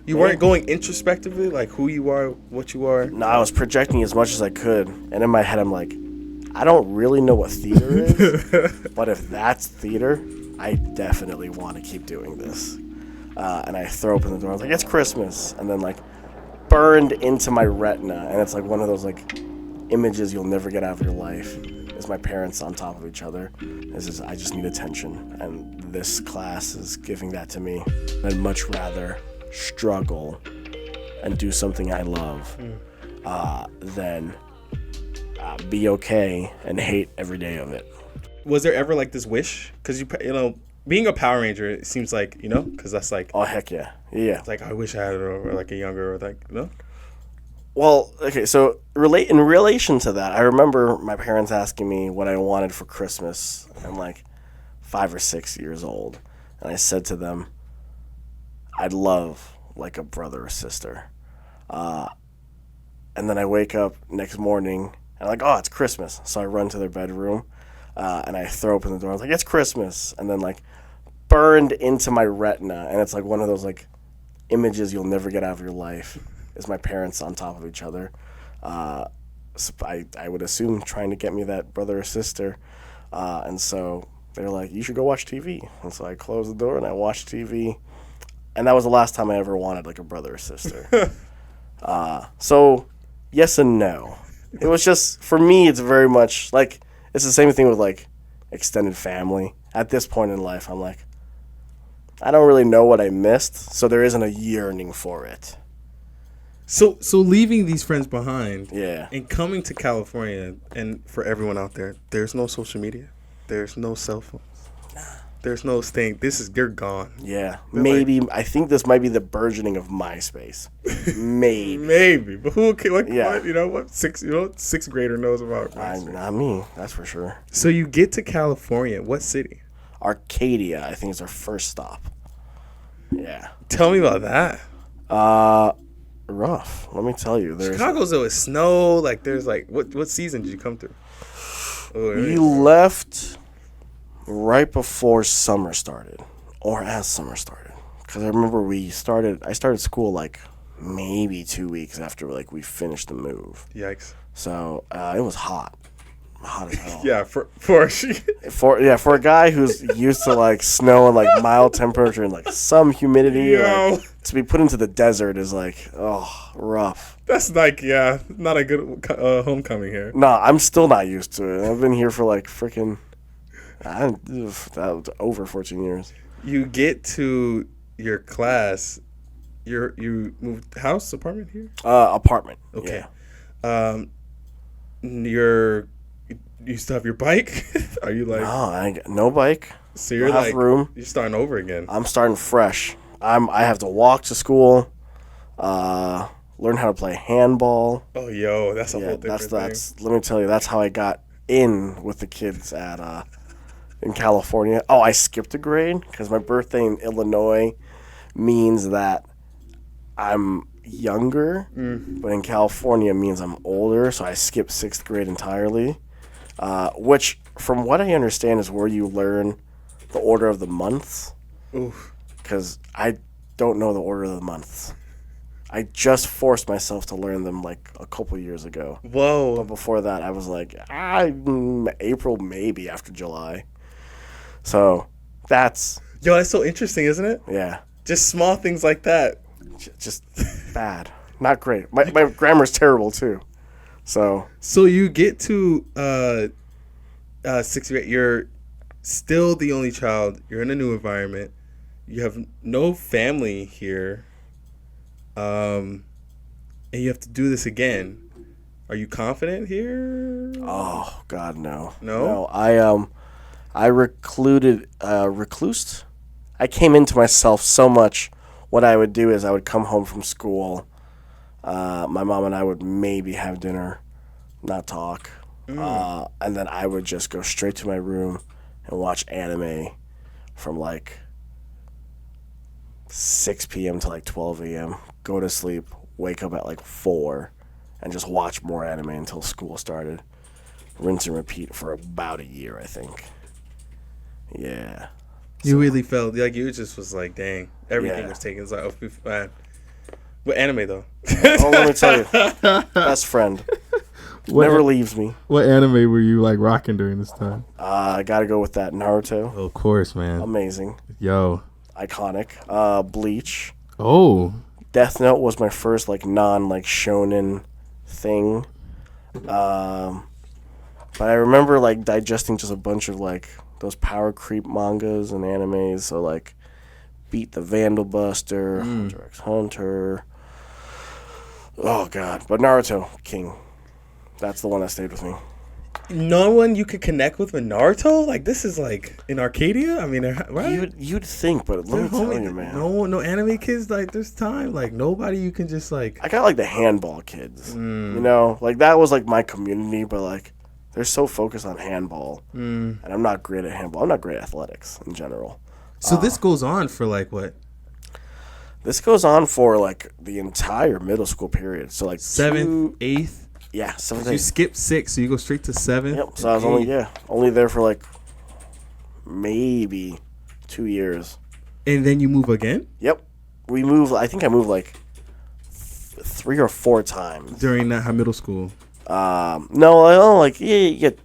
You weren't going introspectively, like who you are, what you are? No, I was projecting as much as I could. And in my head, I'm like, I don't really know what theater is, but if that's theater, I definitely want to keep doing this. And I throw open the door. I was like, it's Christmas. And then, like, burned into my retina. And it's like one of those, like, images you'll never get out of your life. Is my parents on top of each other. This is, I just need attention. And this class is giving that to me. I'd much rather struggle and do something I love than be okay and hate every day of it. Was there ever like this wish? Because you know, being a Power Ranger, it seems like, you know, because that's like, Oh heck yeah, yeah. it's like I wish I had it, or like a younger, or like, no. Well, okay, so in relation to that, I remember my parents asking me what I wanted for Christmas. I'm like 5 or 6 years old, and I said to them, I'd love like a brother or sister. And then I wake up next morning and I'm like, oh, it's Christmas. So I run to their bedroom and I throw open the door. I was like, it's Christmas. And then like burned into my retina. And it's like one of those like images you'll never get out of your life. Is my parents on top of each other. So I would assume trying to get me that brother or sister. And so they're like, you should go watch TV. And so I closed the door and I watched TV. And that was the last time I ever wanted like a brother or sister. So yes and no. It was just, for me, it's very much like, it's the same thing with like extended family. At this point in life, I'm like, I don't really know what I missed. So there isn't a yearning for it. So leaving these friends behind, Yeah. and coming to California, and for everyone out there, there's no social media, there's no cell phones, there's no thing. They're gone. Yeah. They're Maybe, I think this might be the burgeoning of MySpace. Maybe, but who can? Like, Yeah. what, you know what? Sixth grader knows about MySpace. Not me, that's for sure. So you get to California. What city? Arcadia, I think, is our first stop. Yeah. Tell me about that. Rough. Let me tell you. Chicago's though is snow. Like there's like what season did you come through? We left right before summer started, or as summer started, because I remember I started school like maybe 2 weeks after like we finished the move. Yikes. So it was hot as hell. Yeah, for a guy who's used to like snow and like mild temperature and like some humidity, like, to be put into the desert is like, oh, rough. That's like, yeah, not a good homecoming here. No, I'm still not used to it. I've been here for like freaking over 14 years. You get to your class, you moved house, apartment here? Apartment. Okay. Yeah. You still have your bike? Are you like? No, I ain't got no bike. So you're like room. You're starting over again. I'm starting fresh. I have to walk to school, learn how to play handball. Oh, yo, that's a whole different thing. Let me tell you, that's how I got in with the kids at in California. Oh, I skipped a grade because my birthday in Illinois means that I'm younger, but in California means I'm older. So I skipped 6th grade entirely. Which, from what I understand, is where you learn the order of the months. Oof. Because I don't know the order of the months. I just forced myself to learn them like a couple years ago. Whoa. But before that, I was like, April, maybe after July. So that's... Yo, that's so interesting, isn't it? Yeah. Just small things like that. Just bad. Not great. My grammar's terrible, too. So you get to 6th grade. You're still the only child. You're in a new environment. You have no family here. And you have to do this again. Are you confident here? Oh God, no. No? I reclused. I came into myself so much. What I would do is I would come home from school. My mom and I would maybe have dinner, not talk. And then I would just go straight to my room and watch anime from like 6 p.m. to like 12 a.m. Go to sleep, wake up at like 4, and just watch more anime until school started. Rinse and repeat for about a year, I think. Yeah. You really felt like you just was like, dang, everything was taken. It's like, oh, man. What anime though? Oh, let me tell you, best friend never leaves me. What anime were you like rocking during this time? I gotta go with that Naruto. Oh, of course, man. Amazing, Yo. iconic. Bleach. Oh. Death Note was my first like non like shonen thing. But I remember like digesting just a bunch of like those power creep mangas and animes. So like Beat the Vandal Buster, Hunter x Hunter. Oh god, but Naruto King. That's the one that stayed with me. No one you could connect with Naruto? Like this is like in Arcadia? I mean, right? You'd think, but let me tell you, man. No anime kids. Like there's time. Like nobody you can just like. I got like the handball kids. You know, like that was like my community, but like they're so focused on handball, and I'm not great at handball. I'm not great at athletics in general. So this goes on for like what? This goes on for like the entire middle school period. So like 7th, 8th. Yeah, 7th. You skip 6, so you go straight to 7th. Yep. So I was only there for like maybe 2 years. And then you move again Yep. We moved. I think I moved like 3 or 4 times. during that middle school. No, like you get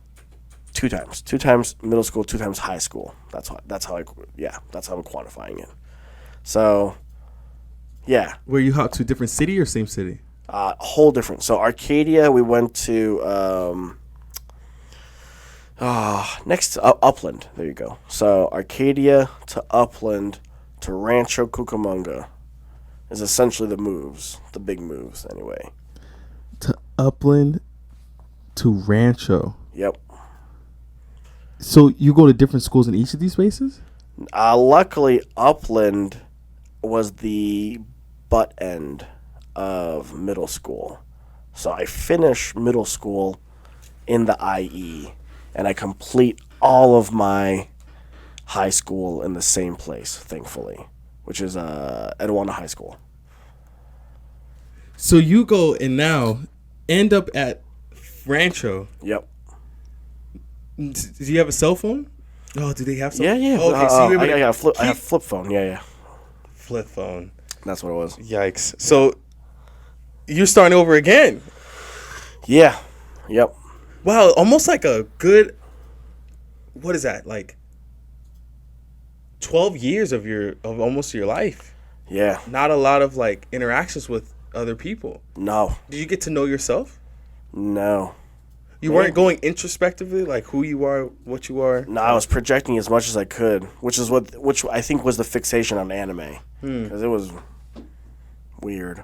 2 times. 2 times middle school, 2 times high school. That's how I'm quantifying it. So, yeah. Were you out to a different city or same city? Whole different. So Arcadia, we went to next to Upland. There you go. So Arcadia to Upland to Rancho Cucamonga is essentially the big moves anyway. To Upland to Rancho. Yep. So you go to different schools in each of these spaces? Luckily, Upland was the butt end of middle school. So I finish middle school in the IE, and I complete all of my high school in the same place, thankfully, which is Etiwanda High School. So you go and now end up at Rancho. Yep. Do you have a cell phone? Oh, do they have cell Yeah. Oh, okay, so you were able to I have flip phone. Yeah. flip phone. That's what it was. Yikes. So you're starting over again. Yeah. Yep. Wow, almost like a good, what is that, like 12 years of almost your life. Yeah. Not a lot of like interactions with other people. No. Did you get to know yourself? No. You weren't going introspectively, like who you are, what you are? No, I was projecting as much as I could, which I think was the fixation on anime, because it was weird.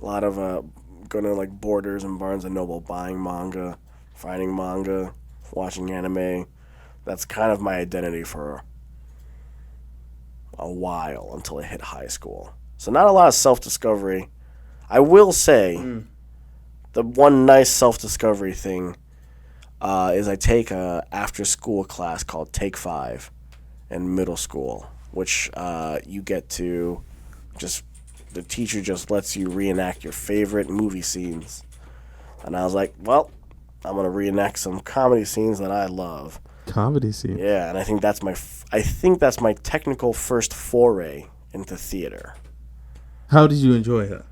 A lot of going to like Borders and Barnes and Noble, buying manga, finding manga, watching anime. That's kind of my identity for a while until I hit high school. So not a lot of self-discovery. I will say the one nice self-discovery thing is I take a after-school class called Take 5 in middle school, which you get to the teacher just lets you reenact your favorite movie scenes. And I was like, well, I'm going to reenact some comedy scenes that I love. Comedy scene. Yeah, and I think that's my technical first foray into theater. How did you enjoy that?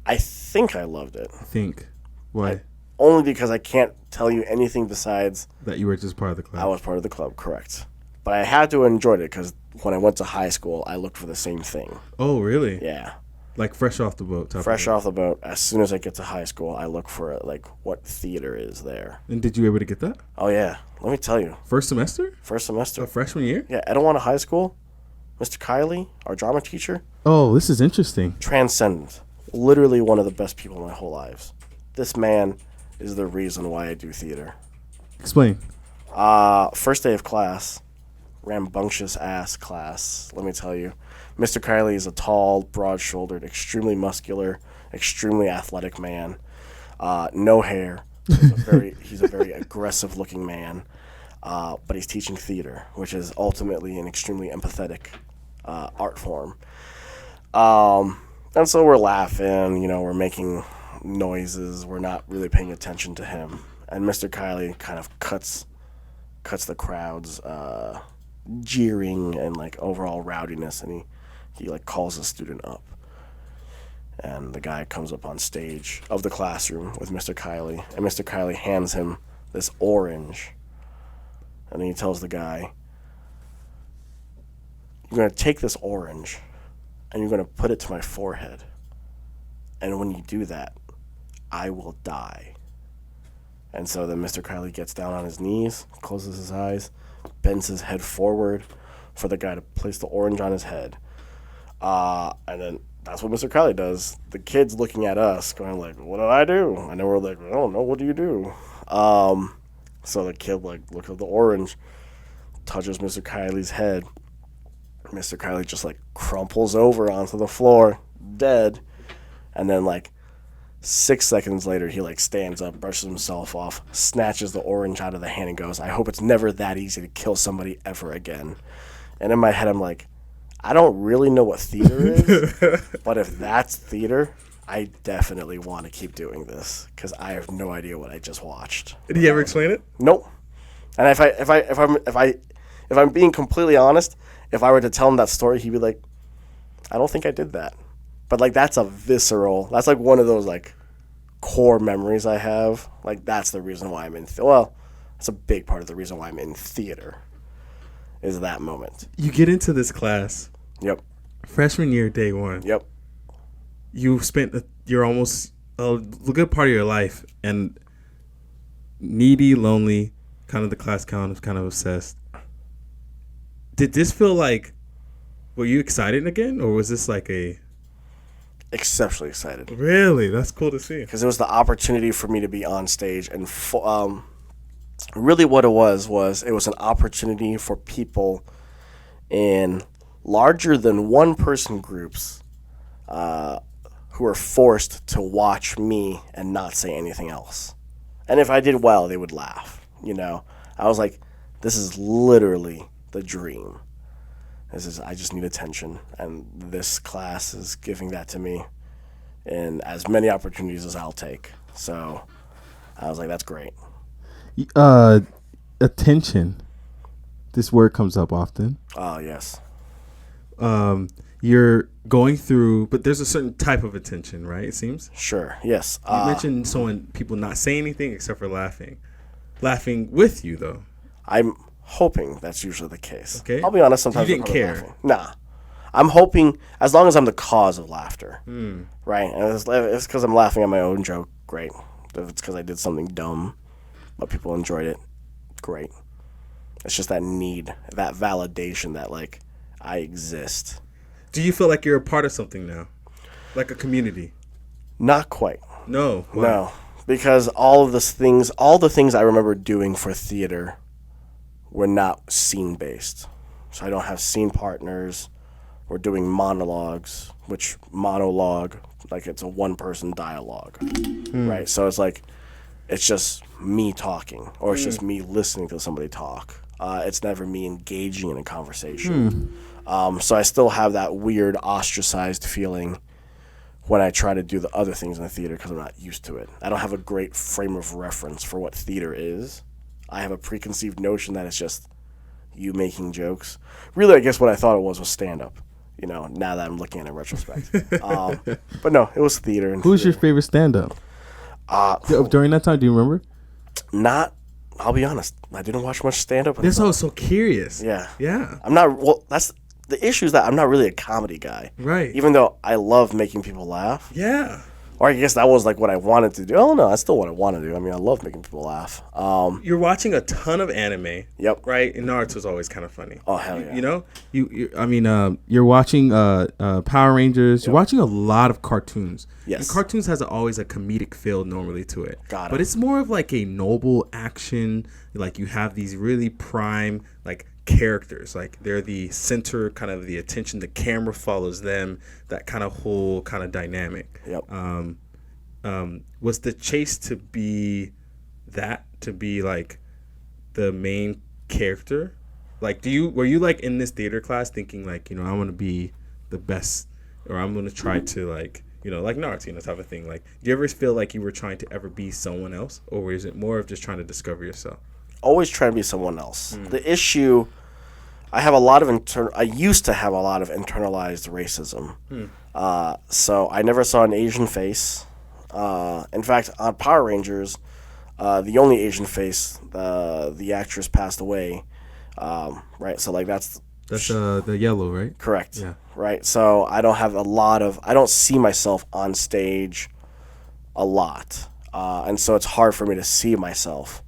I think I loved it. Think. Why? Only because I can't tell you anything besides That you were just part of the club. I was part of the club, correct. But I had to enjoy it because when I went to high school, I looked for the same thing. Oh, really? Yeah. Like fresh off the boat. Fresh off the boat, as soon as I get to high school, I look for like what theater is there. And did you able to get that? Oh yeah, let me tell you. First semester? First semester. A freshman year? Yeah, Etiwanda High School. Mr. Kiley, our drama teacher, Oh, this is interesting. transcendent. Literally one of the best people in my whole lives. This man is the reason why I do theater. Explain. First day of class, rambunctious ass class, let me tell you. Mr. Kiley is a tall, broad-shouldered, extremely muscular, extremely athletic man. No hair. He's a very aggressive-looking man. But he's teaching theater, which is ultimately an extremely empathetic art form. And so we're laughing, we're making noises. We're not really paying attention to him. And Mr. Kiley kind of cuts the crowd's jeering and like overall rowdiness, and he like calls a student up. And the guy comes up on stage of the classroom with Mr. Kiley, and Mr. Kiley hands him this orange. And then he tells the guy, "You're going to take this orange, and you're going to put it to my forehead. And when you do that, I will die." And so then Mr. Kiley gets down on his knees, closes his eyes, bends his head forward for the guy to place the orange on his head. And then that's what Mr. Kiley does. The kid's looking at us going like, "What did I do?" And then we're like, "I don't know, what do you do?" So the kid like looks at the orange, touches Mr. Kiley's head. Mr. Kiley just like crumples over onto the floor, dead. And then like 6 seconds later, he like stands up, brushes himself off, snatches the orange out of the hand and goes, "I hope it's never that easy to kill somebody ever again." And in my head, I'm like, I don't really know what theater is, but if that's theater, I definitely want to keep doing this because I have no idea what I just watched. Did he ever explain it? Nope. And if I'm being completely honest, if I were to tell him that story, he'd be like, "I don't think I did that." But like that's that's like one of those like core memories I have. Like that's the reason why I'm in. That's a big part of the reason why I'm in theater. Is that moment. You get into this class. Yep. Freshman year, day one. Yep. You spent you're almost a good part of your life and needy, lonely, kind of the class count, kind of obsessed. Did this feel like, were you excited again, or was this like a... Exceptionally excited. Really? That's cool to see. Because it was the opportunity for me to be on stage. And really what it was it was an opportunity for people in larger than one-person groups who were forced to watch me and not say anything else. And if I did well, they would laugh, you know. I was like, this is literally the dream. I just need attention, and this class is giving that to me in as many opportunities as I'll take. So I was like, that's great. Attention. This word comes up often. Oh, yes. You're going through, but there's a certain type of attention, right? It seems. Sure. Yes. You mentioned people not saying anything except for laughing with you, though. I'm hoping that's usually the case. Okay. I'll be honest. Sometimes you didn't care. Laughing. Nah. I'm hoping as long as I'm the cause of laughter, right? And if it's because I'm laughing at my own joke, great. If it's because I did something dumb, but people enjoyed it, great. It's just that need, that validation that like I exist. Do you feel like you're a part of something now, like a community? Not quite. No. Why? No, because all the things I remember doing for theater were not scene based. So I don't have scene partners. We're doing monologues, which monologue, like it's a one-person dialogue, right? So it's like, it's just me talking, or it's just me listening to somebody talk. It's never me engaging in a conversation. So I still have that weird ostracized feeling when I try to do the other things in the theater because I'm not used to it. I don't have a great frame of reference for what theater is. I have a preconceived notion that it's just you making jokes. Really, I guess what I thought it was stand-up. You know, now that I'm looking at it in retrospect. But no, it was theater. Who's your favorite stand-up? During that time, do you remember? I'll be honest, I didn't watch much stand-up. That's why I was so curious. Yeah. Yeah. That's the issue is that I'm not really a comedy guy. Right. Even though I love making people laugh. Yeah. Or I guess that was like what I wanted to do. Oh no, that's still what I want to do. I mean, I love making people laugh. You're watching a ton of anime. Yep. Right? And Naruto's always kind of funny. Oh hell yeah. You know? You're watching Power Rangers. Yep. You're watching a lot of cartoons. Yes. And cartoons has always a comedic feel normally to it. Got it. But it's more of like a noble action. Like you have these really prime like characters. Like they're the center, kind of the attention. The camera follows them. That kind of whole kind of dynamic. Yep. Was the chase to be like the main character? Like, were you like in this theater class thinking like, you know, I want to be the best, or I'm going to try to like, you know, like Naruto, you know, type of thing. Like, do you ever feel like you were trying to ever be someone else, or is it more of just trying to discover yourself? Always trying to be someone else. The issue, I have a lot of I used to have a lot of internalized racism. So I never saw an Asian face. In fact, on Power Rangers, the only Asian face, the actress passed away. Right, so like that's the yellow, right? correct. Yeah. Right, so I don't see myself on stage a lot, and so it's hard for me to see myself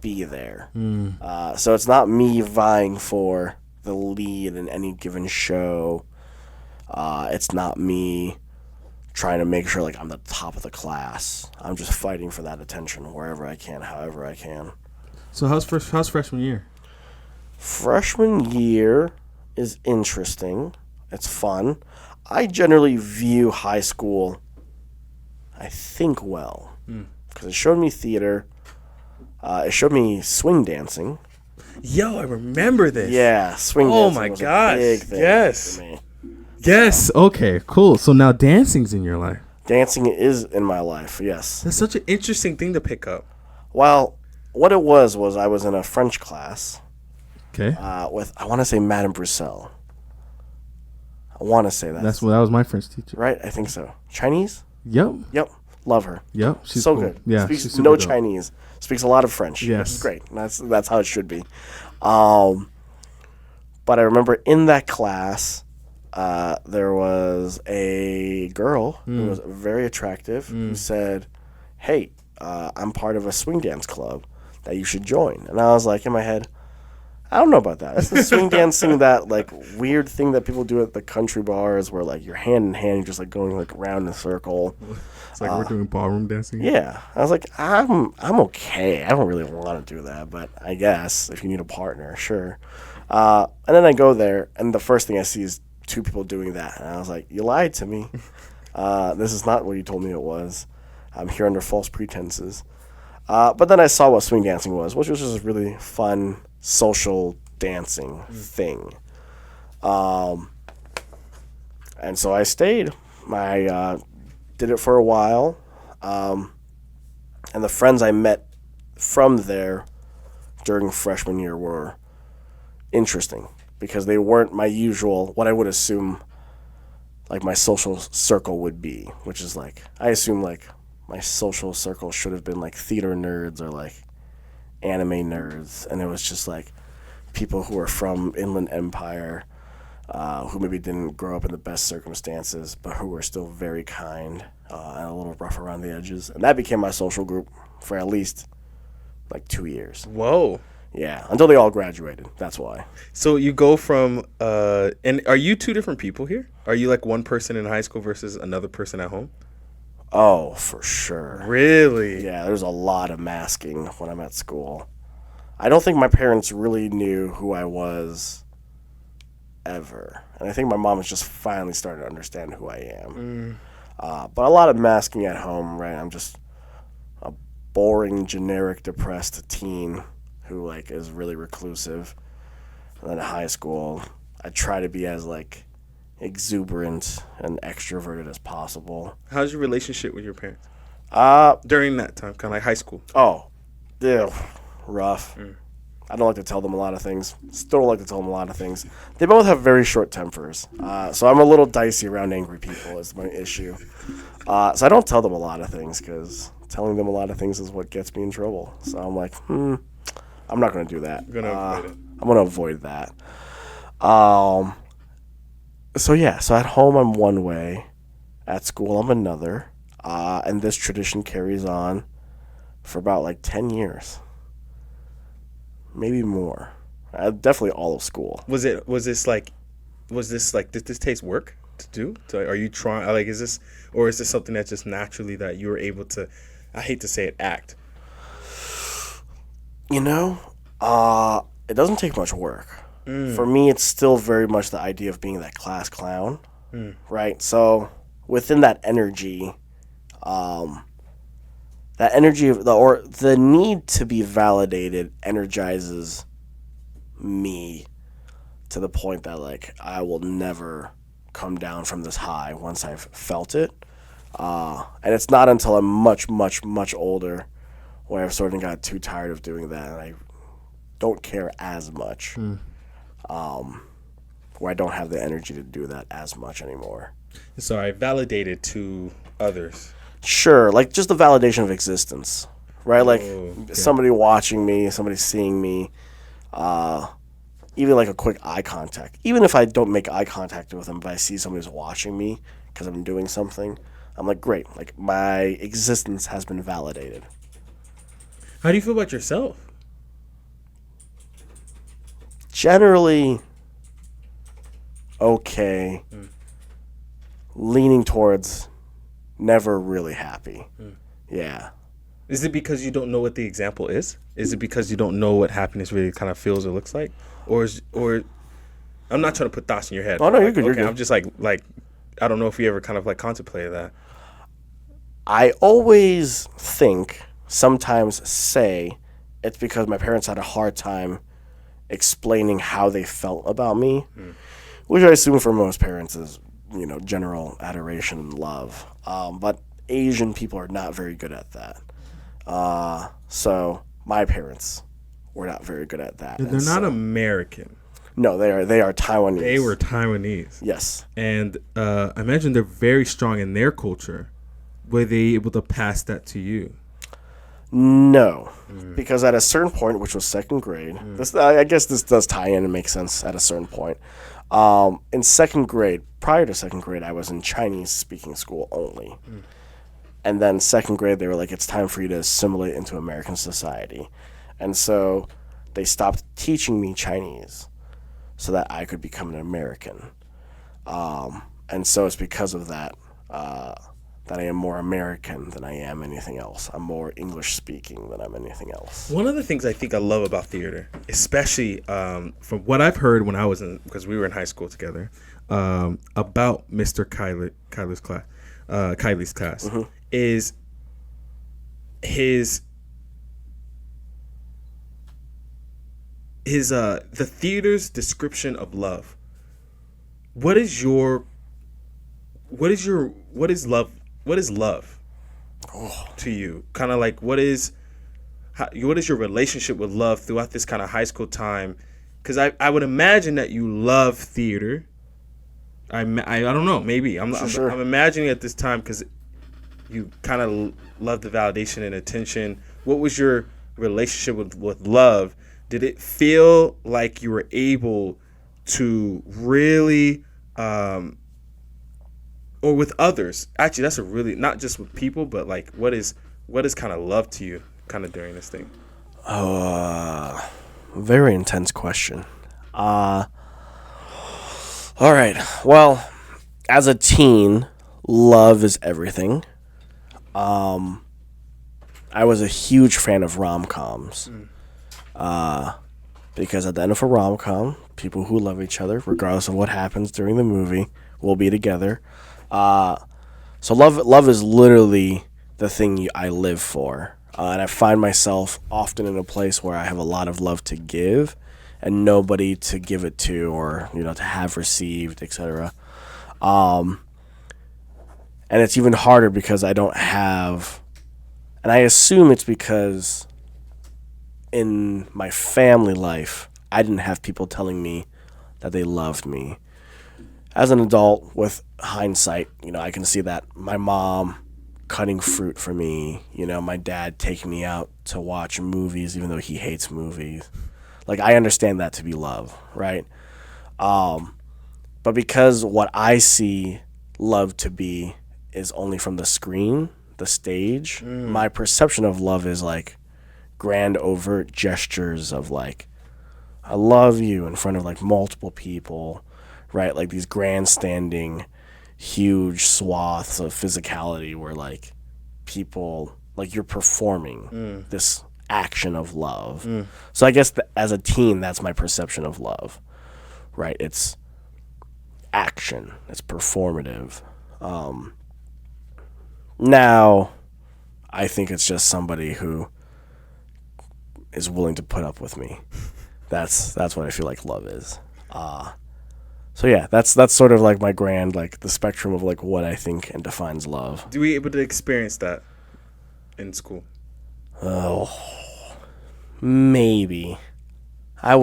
be there. So it's not me vying for the lead in any given show. It's not me trying to make sure like I'm the top of the class. I'm just fighting for that attention wherever I can, however I can. So how's freshman year? Freshman year is interesting. It's fun. I generally view high school, I think, well, because it showed me theater. It showed me swing dancing. Yo, I remember this. Yeah, swing Oh dancing my was gosh, a big thing yes. for me. Yes. Okay. Cool. So now dancing's in your life. Dancing is in my life, yes. That's such an interesting thing to pick up. Well, what it was I was in a French class Okay. with, I want to say, Madame Broussel. I want to say that. That was my French teacher. Right? I think so. Chinese? Yep. Yep. Love her. Yep. She's so cool. good. Yeah. Speaks she's super no dope. Chinese. Speaks a lot of French. Yes. It's great. That's how it should be. But I remember in that class, there was a girl who was very attractive who said, "Hey, I'm part of a swing dance club that you should join." And I was like, in my head, I don't know about that. That's the swing dancing, that like weird thing that people do at the country bars where like you're hand in hand, you're just like going like around in a circle. It's like we're doing ballroom dancing. Yeah, I was like, I'm okay. I don't really want to do that, but I guess if you need a partner, sure. And then I go there, and the first thing I see is two people doing that, and I was like, you lied to me. This is not what you told me it was. I'm here under false pretenses. But then I saw what swing dancing was, which was just a really fun social dancing thing. And so I stayed. I did it for a while. And the friends I met from there during freshman year were interesting because they weren't my usual, what I would assume like my social circle would be, which is like, I assume like my social circle should have been like theater nerds or like anime nerds, and it was just like people who were from Inland Empire, who maybe didn't grow up in the best circumstances, but who were still very kind and a little rough around the edges. And that became my social group for at least like 2 years. Whoa. Yeah, until they all graduated. That's why. So you go from, and are you two different people here? Are you like one person in high school versus another person at home? Oh, for sure. Really? Yeah, there's a lot of masking when I'm at school. I don't think my parents really knew who I was ever. And I think my mom is just finally starting to understand who I am. But a lot of masking at home, right? I'm just a boring, generic, depressed teen who like is really reclusive. And then in high school, I try to be as like exuberant and extroverted as possible. How's your relationship with your parents during that time, kind of like high school? Oh, yeah, rough. I don't like to tell them a lot of things. Still don't like to tell them a lot of things. They both have very short tempers. So I'm a little dicey around angry people is my issue. So I don't tell them a lot of things because telling them a lot of things is what gets me in trouble. So I'm like, I'm not going to do that. I'm going to avoid that. So yeah, so at home I'm one way. At school I'm another. And this tradition carries on for about like 10 years. Maybe more. Definitely all of school. Was this like, did this take work to do? Are you trying, like, is this something that's just naturally that you were able to, I hate to say it, act? You know, it doesn't take much work. For me, it's still very much the idea of being that class clown, right? So within that energy of the need to be validated energizes me to the point that like I will never come down from this high once I've felt it. And it's not until I'm much, much, much older where I've sort of got too tired of doing that and I don't care as much. where I don't have the energy to do that as much anymore. So I validated to others. Sure, like just the validation of existence, right? Like Okay. somebody watching me, somebody seeing me, even like a quick eye contact. Even if I don't make eye contact with them, but I see somebody's watching me because I'm doing something, I'm like, great, like my existence has been validated. How do you feel about yourself? Generally, okay. Leaning towards never really happy. Yeah. Is it because you don't know what the example is? Is it because you don't know what happiness really kind of feels or looks like? Or I'm not trying to put thoughts in your head. Oh, no, but you're good, you're good. I'm just like I don't know if you ever kind of like contemplated that. I always think, sometimes say, it's because my parents had a hard time explaining how they felt about me, which I assume for most parents is, general adoration and love. But Asian people are not very good at that. So my parents were not very good at that. They're not American. No, they are Taiwanese. They were Taiwanese. Yes. And I imagine they're very strong in their culture. Were they able to pass that to you? No, because at a certain point, which was second grade, I guess this does tie in and make sense at a certain point. In second grade, prior to second grade, I was in Chinese speaking school only. And then second grade, they were like, it's time for you to assimilate into American society. And so they stopped teaching me Chinese so that I could become an American. And so it's because of that that I am more American than I am anything else. I'm more English speaking than I'm anything else. One of the things I think I love about theater, especially from what I've heard when I was because we were in high school together, about Mr. Kylie's class, is his the theater's description of love. What is love? What is love to you? Kind of like what is your relationship with love throughout this kind of high school time? Because I would imagine that you love theater. I don't know. Maybe I'm imagining at this time because you kind of love the validation and attention. What was your relationship with love? Did it feel like you were able to really or with others? Actually, that's a really, not just with people, but like what is kind of love to you kind of during this thing? Very intense question. All right. Well, as a teen, love is everything. I was a huge fan of rom-coms. Because at the end of a rom-com, people who love each other, regardless of what happens during the movie, will be together. So love is literally the thing I live for. And I find myself often in a place where I have a lot of love to give and nobody to give it to or, to have received, etc. And it's even harder because I don't have, and I assume it's because in my family life, I didn't have people telling me that they loved me. As an adult, with hindsight, I can see that my mom cutting fruit for me, my dad taking me out to watch movies even though he hates movies. Like, I understand that to be love, right? But because what I see love to be is only from the screen, the stage, my perception of love is like grand overt gestures of like, I love you in front of like multiple people, right? Like these grandstanding huge swaths of physicality where like people, like you're performing this action of love. So I guess as a teen, that's my perception of love, right? It's action, it's performative. Now I think it's just somebody who is willing to put up with me. That's what I feel like love is. So yeah, that's sort of like my grand, like the spectrum of like what I think and defines love. Do we able to experience that in school? Oh, maybe. I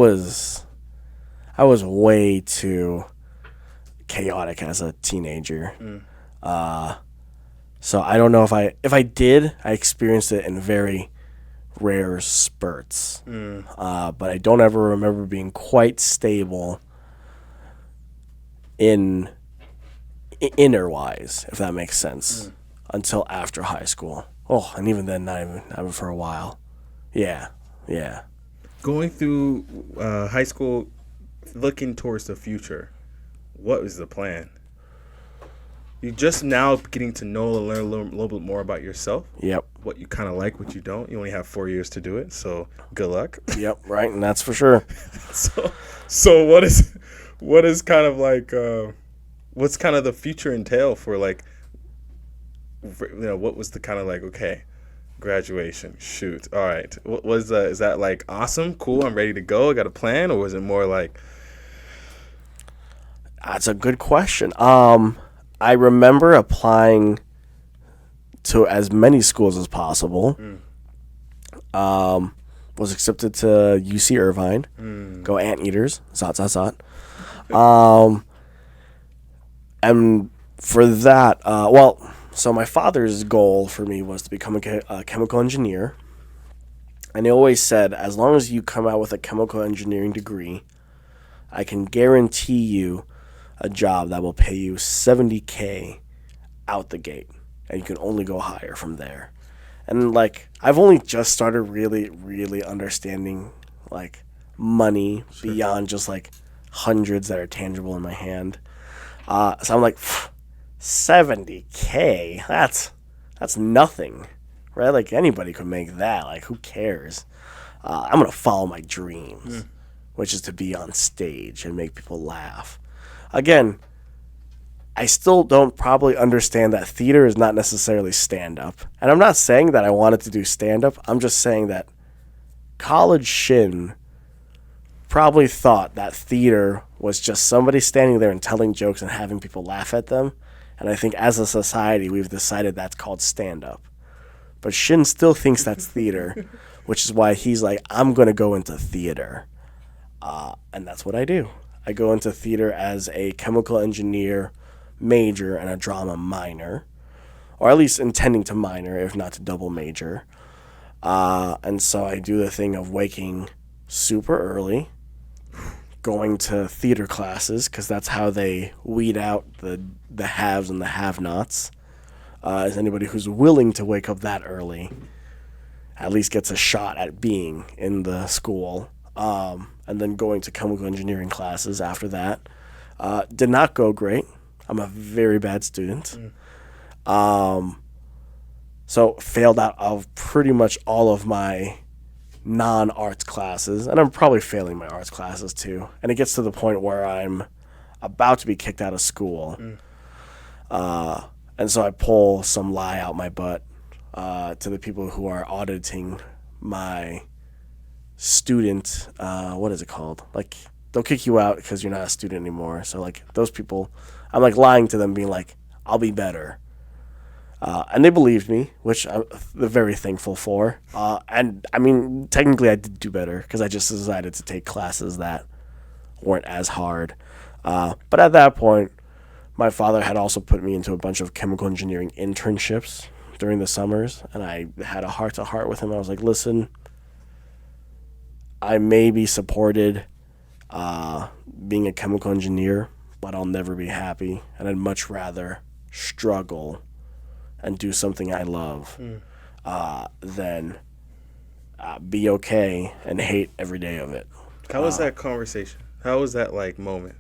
I was way too chaotic as a teenager. So I don't know if I did, I experienced it in very rare spurts. But I don't ever remember being quite stable in inner wise, if that makes sense, until after high school. Oh, and even then, not even for a while. Yeah. Going through high school, looking towards the future, what is the plan? You're just now getting to know and learn a little bit more about yourself. Yep. What you kind of like, what you don't. You only have 4 years to do it, so good luck. Yep. Right, and that's for sure. So what is kind of like what's kind of the future entail for like, what was the kind of like, okay, graduation, shoot, all right, what was is that like awesome, cool, I'm ready to go, I got a plan, or was it more like? That's a good question. I remember applying to as many schools as possible. Was accepted to UC Irvine. Go Anteaters. Zot. And for that, so my father's goal for me was to become a chemical engineer. And he always said, as long as you come out with a chemical engineering degree, I can guarantee you a job that will pay you $70K out the gate, and you can only go higher from there. And like, I've only just started really, really understanding like money beyond just like hundreds that are tangible in my hand. So I'm like, $70K, that's nothing, right? Like anybody could make that. Like, who cares? I'm gonna follow my dreams, which is to be on stage and make people laugh. Again, I still don't probably understand that theater is not necessarily stand-up. And I'm not saying that I wanted to do stand-up. I'm just saying that college Shin probably thought that theater was just somebody standing there and telling jokes and having people laugh at them. And I think as a society, we've decided that's called stand-up. But Shin still thinks that's theater, which is why he's like, I'm going to go into theater. And that's what I do. I go into theater as a chemical engineer major and a drama minor, or at least intending to minor, if not to double major. And so I do the thing of waking super early, going to theater classes, because that's how they weed out the haves and the have-nots. As anybody who's willing to wake up that early at least gets a shot at being in the school. And then going to chemical engineering classes after that. Did not go great. I'm a very bad student. So failed out of pretty much all of my non-arts classes. And I'm probably failing my arts classes too. And it gets to the point where I'm about to be kicked out of school. And so I pull some lie out my butt to the people who are auditing my student, what is it called? Like, they'll kick you out because you're not a student anymore. So, like, those people, I'm, like, lying to them, being like, I'll be better. And they believed me, which I'm very thankful for. And, I mean, technically I did do better because I just decided to take classes that weren't as hard. But at that point, my father had also put me into a bunch of chemical engineering internships during the summers. And I had a heart-to-heart with him. I was like, listen, I may be supported being a chemical engineer, but I'll never be happy. And I'd much rather struggle and do something I love than be okay and hate every day of it. How was that conversation? How was that like moment?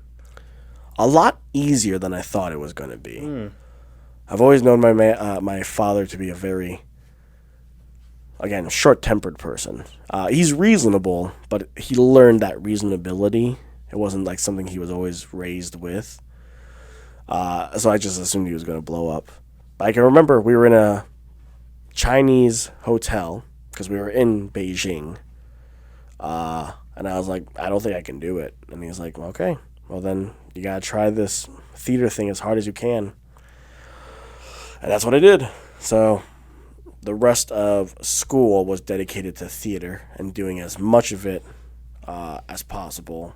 A lot easier than I thought it was going to be. I've always known my father to be a very, again, short-tempered person. He's reasonable, but he learned that reasonability. It wasn't like something he was always raised with. So I just assumed he was going to blow up. But I can remember we were in a Chinese hotel because we were in Beijing. And I was like, I don't think I can do it. And he was like, okay, well then you got to try this theater thing as hard as you can. And that's what I did. So the rest of school was dedicated to theater and doing as much of it as possible.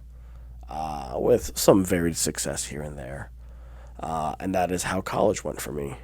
with some varied success here and there. And that is how college went for me.